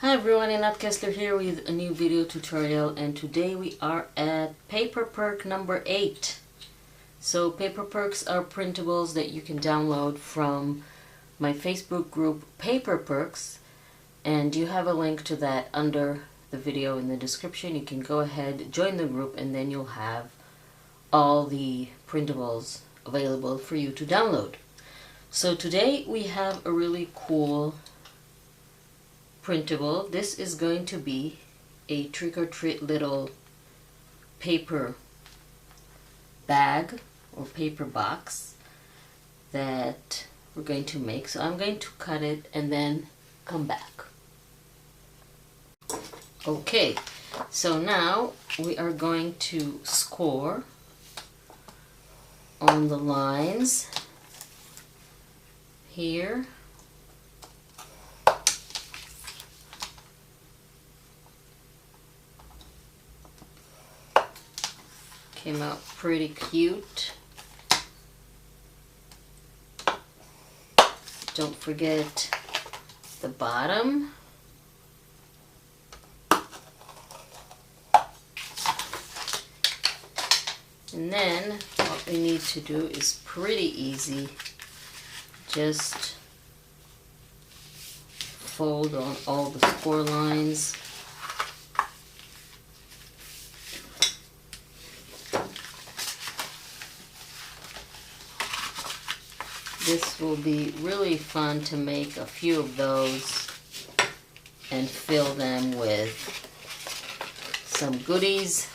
Hi everyone, Inat Kessler here with a new video tutorial, and today we are at Paper Perk number 8. So Paper Perks are printables that you can download from my Facebook group Paper Perks, and you have a link to that under the video in the description. You can go ahead, join the group, and then you'll have all the printables available for you to download. So today we have a really cool printable. This is going to be a trick-or-treat little paper bag or paper box that we're going to make. So I'm going to cut it and then come back. Okay, so now we are going to score on the lines here. Came out pretty cute. Don't forget the bottom. And then what we need to do is pretty easy. Just fold on all the score lines. This will be really fun to make a few of those and fill them with some goodies.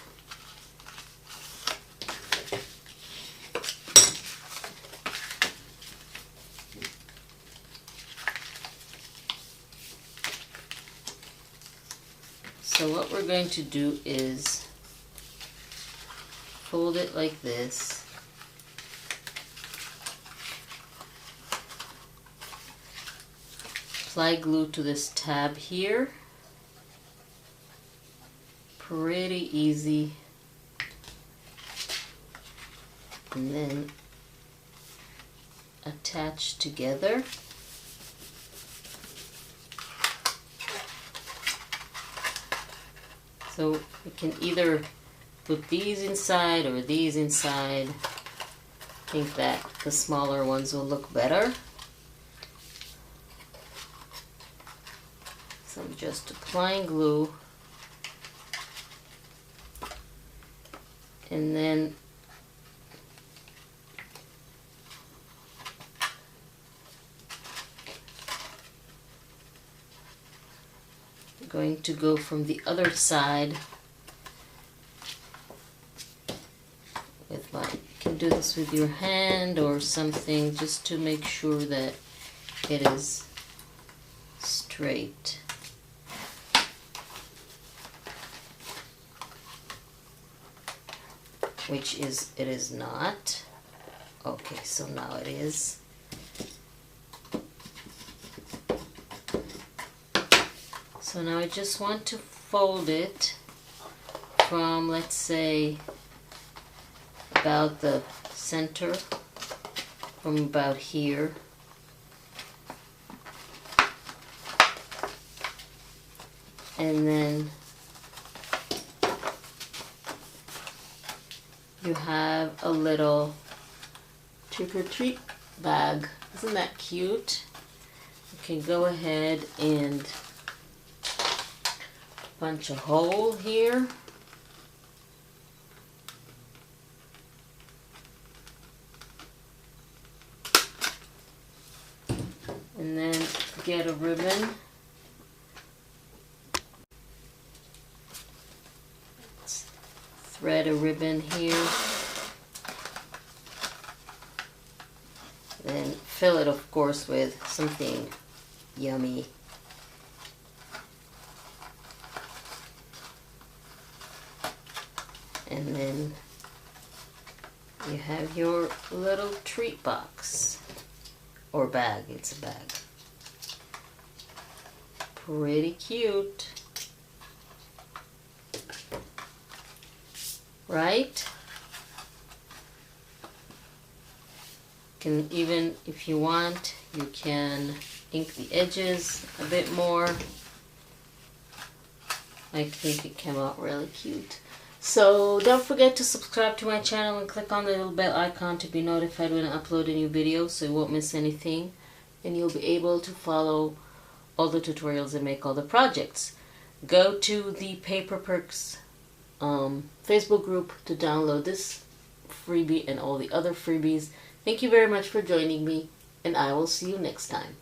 So what we're going to do is fold it like this. Apply glue to this tab here. Pretty easy. And then attach together. So we can either put these inside or these inside. I think that the smaller ones will look better. So I'm just applying glue, and then I'm going to go from the other side with my, you can do this with your hand or something just to make sure that it is straight. Which is, it is not. Okay, so now it is. So now I just want to fold it from, let's say, about the center, from about here. And then you have a little trick-or-treat bag. Isn't that cute? You can go ahead and punch a hole here. And then get a ribbon. Thread a ribbon here, then fill it, of course, with something yummy. And then you have your little treat box or bag. It's a bag. Pretty cute. Right? Can even, if you want, you can ink the edges a bit more. I think it came out really cute. So don't forget to subscribe to my channel and click on the little bell icon to be notified when I upload a new video so you won't miss anything. And you'll be able to follow all the tutorials and make all the projects. Go to the Paper Perks Facebook group to download this freebie and all the other freebies. Thank you very much for joining me, and I will see you next time.